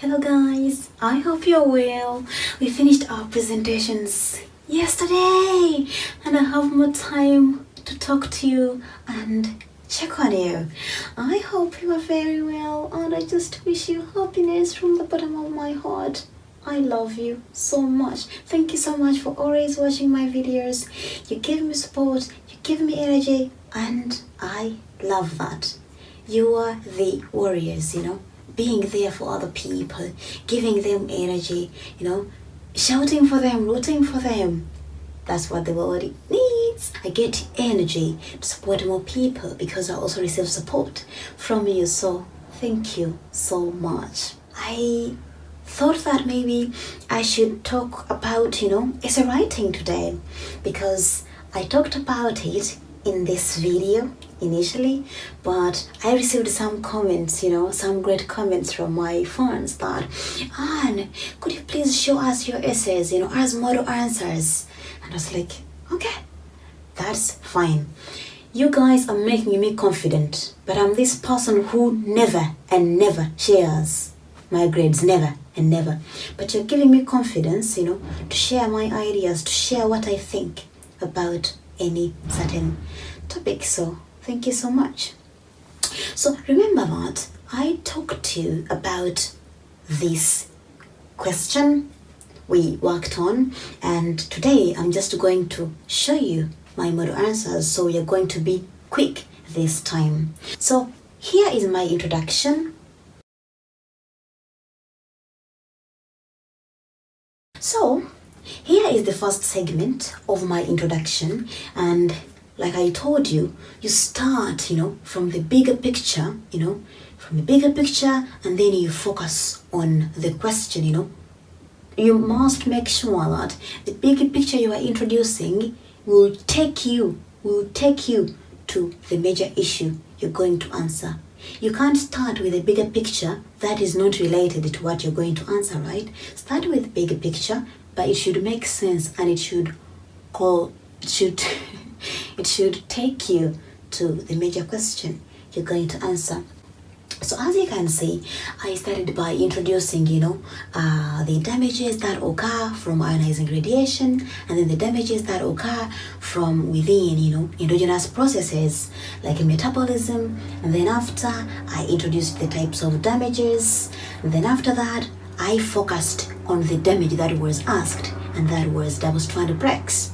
Hello guys, I hope you're well. We finished our presentations yesterday and I have more time to talk to you and check on you. I hope you are very well and I just wish you happiness from the bottom of my heart. I love you so much. Thank you so much for always watching my videos. You give me support, you give me energy, and I love that. You are the warriors, being there for other people, giving them energy, shouting for them, rooting for them. That's what the world needs. I get energy to support more people because I also receive support from you. So thank you so much. I thought that maybe I should talk about, essay writing today because I talked about it in this video initially, but I received some comments, some great comments from my fans that, Anne, could you please show us your essays, as model answers? And I was like, okay, that's fine. You guys are making me confident, but I'm this person who never and never shares my grades, never and never. But you're giving me confidence, to share my ideas, to share what I think about any certain topic. So thank you so much. So remember that I talked to you about this question we worked on, and today I'm just going to show you my model answers, so we are going to be quick this time. So here is my introduction. So here is the first segment of my introduction, and like I told you, you start, from the bigger picture, and then you focus on the question, You must make sure that the bigger picture you are introducing will take you to the major issue you're going to answer. You can't start with a bigger picture that is not related to what you're going to answer, right? Start with the bigger picture, but it should make sense and it should it should take you to the major question you're going to answer. So as you can see, I started by introducing, the damages that occur from ionizing radiation, and then the damages that occur from within, endogenous processes like metabolism. And then after, I introduced the types of damages. And then after that, I focused on the damage that was asked, and that was double-strand breaks.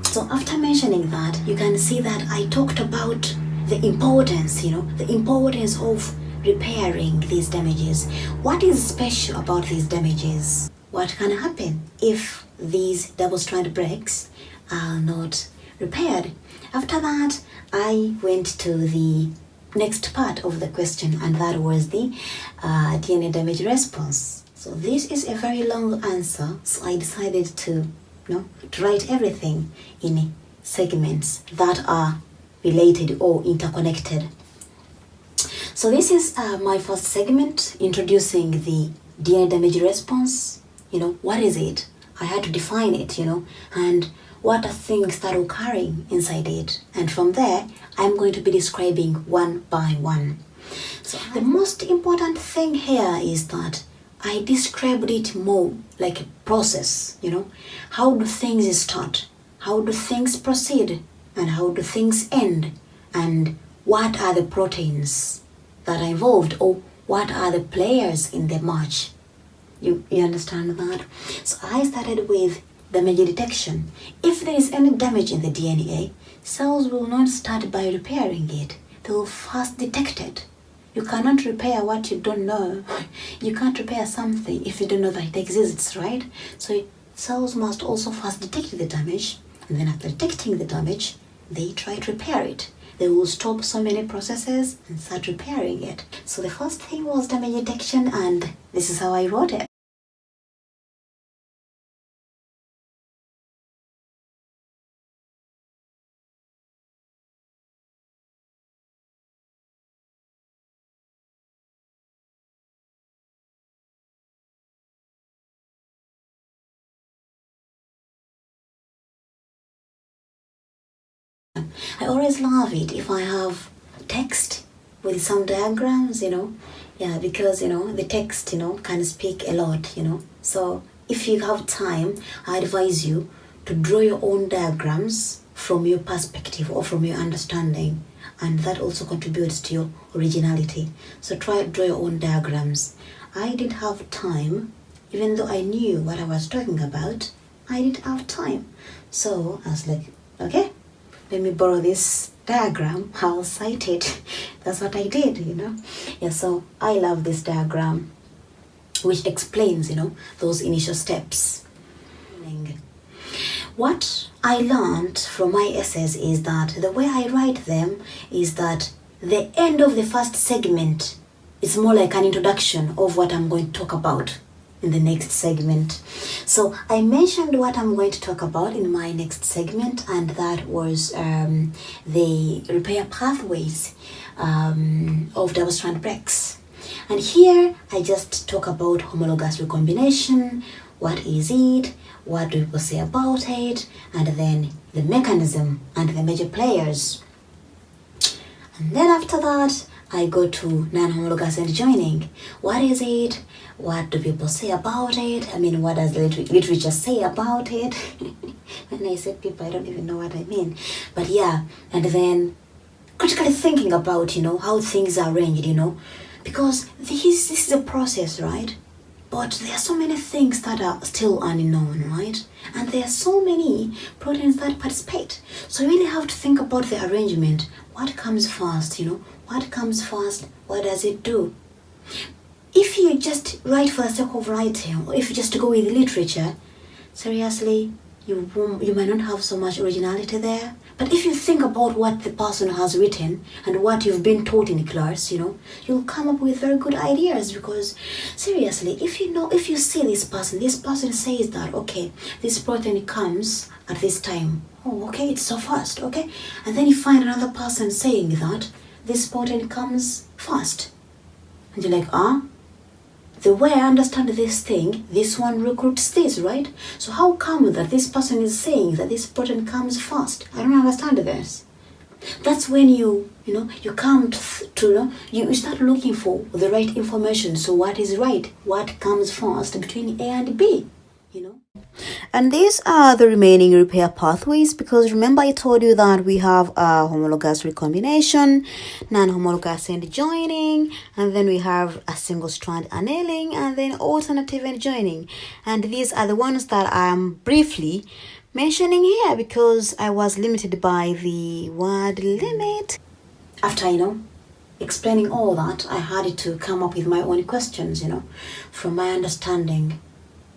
So after mentioning that, you can see that I talked about the importance, the importance of repairing these damages. What is special about these damages? What can happen if these double-strand breaks are not repaired? After that, I went to the next part of the question, and that was the DNA damage response. So this is a very long answer, so I decided to write everything in segments that are related or interconnected. So this is my first segment, introducing the DNA damage response. What is it? I had to define it, and what are things that are occurring inside it. And from there, I'm going to be describing one by one. So the most important thing here is that I described it more like a process, How do things start? How do things proceed? And how do things end? And what are the proteins that are involved, or what are the players in the match? You understand that? So I started with damage detection. If there is any damage in the DNA, cells will not start by repairing it. They will first detect it. You cannot repair what you don't know. You can't repair something if you don't know that it exists, right? So cells must also first detect the damage, and then after detecting the damage, they try to repair it. They will stop so many processes and start repairing it. So the first thing was damage detection, and this is how I wrote it. I always love it if I have text with some diagrams, Yeah, because the text can speak a lot. So if you have time, I advise you to draw your own diagrams from your perspective or from your understanding, and that also contributes to your originality. So try draw your own diagrams. I didn't have time, even though I knew what I was talking about. I didn't have time, so I was like, okay, let me borrow this diagram, I'll cite it. That's what I did. Yeah, so I love this diagram which explains those initial steps. What I learned from my essays is that the way I write them is that the end of the first segment is more like an introduction of what I'm going to talk about in the next segment. So I mentioned what I'm going to talk about in my next segment, and that was the repair pathways of double strand breaks. And here I just talk about homologous recombination, what is it, what do people say about it, and then the mechanism and the major players. And then after that, I go to non-homologous end joining. What is it? What do people say about it? I mean, what does the literature say about it? When I say people, I don't even know what I mean. But yeah, and then critically thinking about, how things are arranged, because this is a process, right? But there are so many things that are still unknown, right? And there are so many proteins that participate. So you really have to think about the arrangement. What comes first, What comes first? What does it do? If you just write for the sake of writing, or if you just go with literature, seriously, you might not have so much originality there. But if you think about what the person has written and what you've been taught in class, you'll come up with very good ideas. Because seriously, if you see this person says that, okay, this protein comes at this time. Oh, okay, it's so fast, okay? And then you find another person saying that this protein comes fast. And you're like, the way I understand this thing, this one recruits this, right? So how come that this person is saying that this protein comes fast? I don't understand this. That's when you come to you start looking for the right information. So what is right? What comes first between A and B? And these are the remaining repair pathways, because remember I told you that we have homologous recombination, non-homologous end joining, and then we have a single strand annealing, and then alternative end joining. And these are the ones that I'm briefly mentioning here because I was limited by the word limit. After explaining all that, I had to come up with my own questions, from my understanding.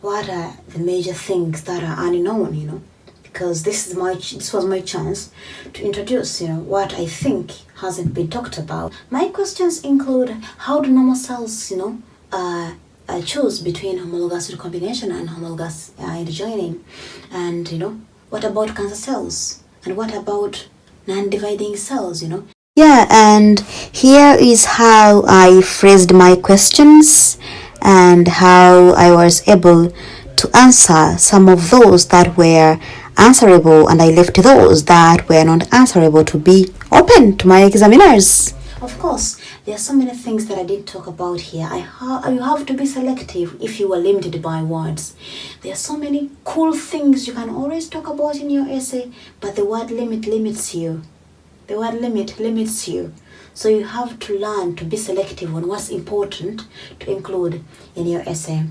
What are the major things that are unknown, because this was my chance to introduce, what I think hasn't been talked about. My questions include, how do normal cells, choose between homologous recombination and homologous end joining? And, what about cancer cells? And what about non-dividing cells, Yeah, and here is how I phrased my questions and how I was able to answer some of those that were answerable, and I left those that were not answerable to be open to my examiners. Of course, there are so many things that I didn't talk about here. You have to be selective if you are limited by words. There are so many cool things you can always talk about in your essay, but the word limit limits you. The word limit limits you. So you have to learn to be selective on what's important to include in your essay.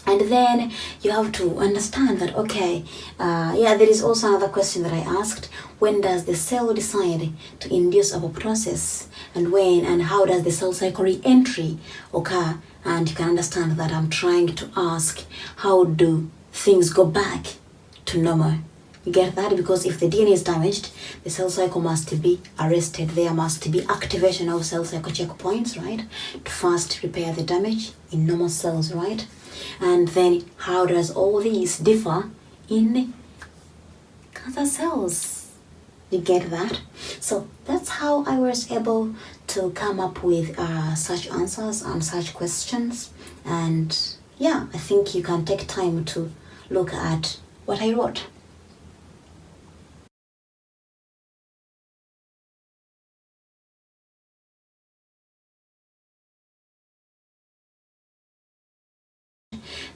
And then you have to understand that, okay, there is also another question that I asked. When does the cell decide to induce apoptosis? And when and how does the cell cycle re-entry occur? And you can understand that I'm trying to ask, how do things go back to normal? You get that? Because if the DNA is damaged, the cell cycle must be arrested. There must be activation of cell cycle checkpoints, right? To first repair the damage in normal cells, right? And then how does all these differ in cancer cells? You get that? So that's how I was able to come up with such answers and such questions. And yeah, I think you can take time to look at what I wrote.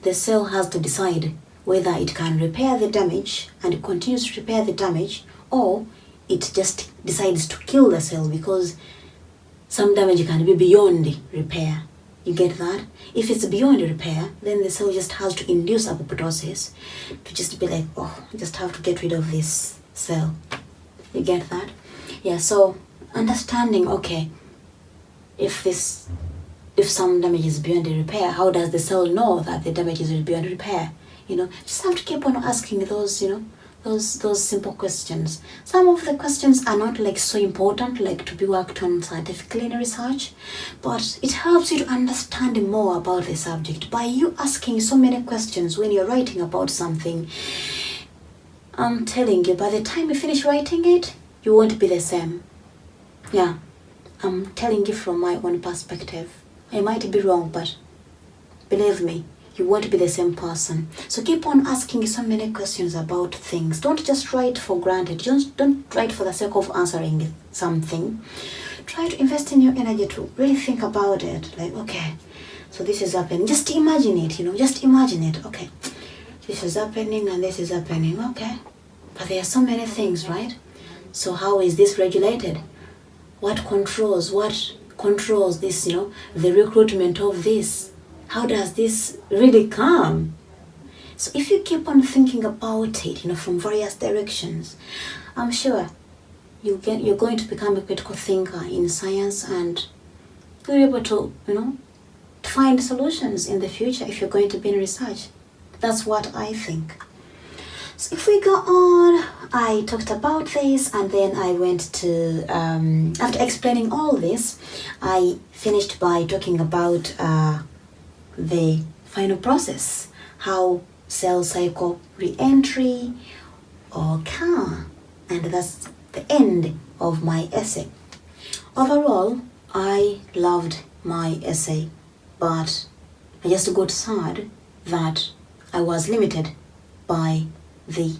the cell has to decide whether it can repair the damage and continues to repair the damage, or it just decides to kill the cell because some damage can be beyond repair. You get that? If it's beyond repair, then the cell just has to induce apoptosis to just be like, oh, I just have to get rid of this cell. You get that? Yeah, so understanding, okay, if some damage is beyond repair, how does the cell know that the damage is beyond repair? Just have to keep on asking those, those simple questions. Some of the questions are not like so important, like to be worked on scientifically in research, but it helps you to understand more about the subject by you asking so many questions when you're writing about something. I'm telling you, by the time you finish writing it, you won't be the same. Yeah, I'm telling you from my own perspective. I might be wrong, but believe me, you won't be the same person. So keep on asking so many questions about things. Don't just write for granted. Just don't write for the sake of answering something. Try to invest in your energy to really think about it. Like, okay, so this is happening. Just imagine it, just imagine it. Okay, this is happening and this is happening. Okay, but there are so many things, right? So how is this regulated? What controls this, the recruitment of this? How does this really come? So if you keep on thinking about it, from various directions, I'm sure you're going to become a critical thinker in science, and you'll be able to, to find solutions in the future if you're going to be in research. That's what I think. So if we go on, I talked about this, and then I went to, after explaining all this, I finished by talking about the final process, how cell cycle re-entry occur, and that's the end of my essay. Overall, I loved my essay, but I just got sad that I was limited by the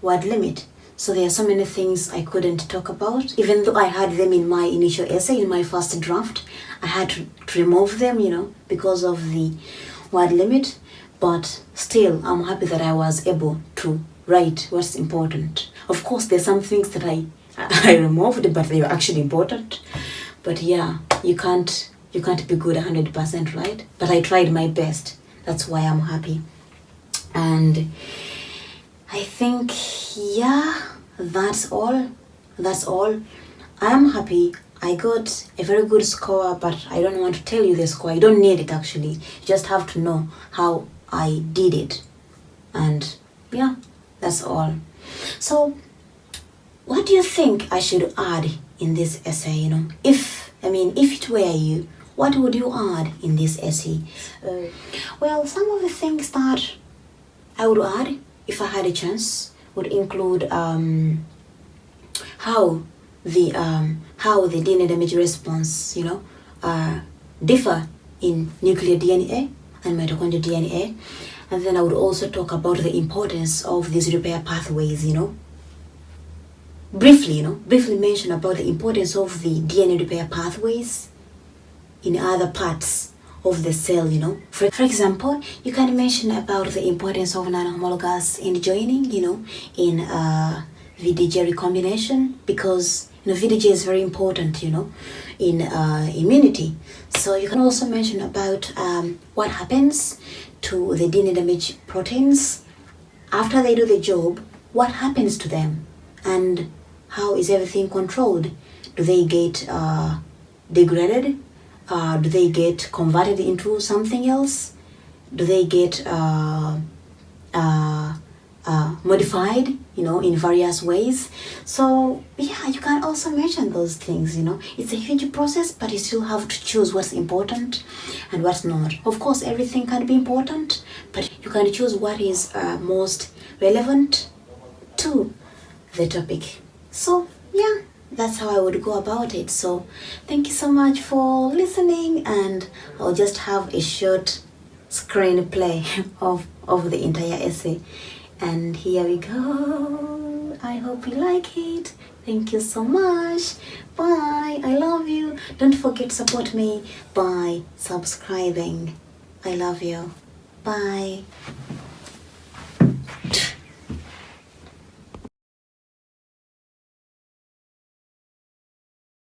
word limit. So there are so many things I couldn't talk about. Even though I had them in my initial essay, in my first draft, I had to remove them, because of the word limit. But still, I'm happy that I was able to write what's important. Of course, there's some things that I removed, but they were actually important. But yeah, you can't be good 100%, right? But I tried my best. That's why I'm happy. And I think, yeah, that's all. I am happy. I got a very good score, but I don't want to tell you the score. You don't need it, actually. You just have to know how I did it. And yeah, that's all. So what do you think I should add in this essay? If it were you, what would you add in this essay? Well, some of the things that I would add, if I had a chance, would include how the DNA damage response, differ in nuclear DNA and mitochondrial DNA, and then I would also talk about the importance of these repair pathways, briefly mention about the importance of the DNA repair pathways in other parts of the cell, For example, you can mention about the importance of non-homologous end joining, in VDJ recombination, because VDJ is very important, in immunity. So you can also mention about what happens to the DNA damage proteins after they do the job. What happens to them, and how is everything controlled? Do they get degraded? Do they get converted into something else? Do they get modified, in various ways? So yeah, you can also mention those things, It's a huge process, but you still have to choose what's important and what's not. Of course, everything can be important, but you can choose what is most relevant to the topic. So yeah, that's how I would go about it. So thank you so much for listening, and I'll just have a short screenplay of the entire essay. And here we go. I hope you like it. Thank you so much. Bye. I love you. Don't forget to support me by subscribing. I love you. Bye. Bye.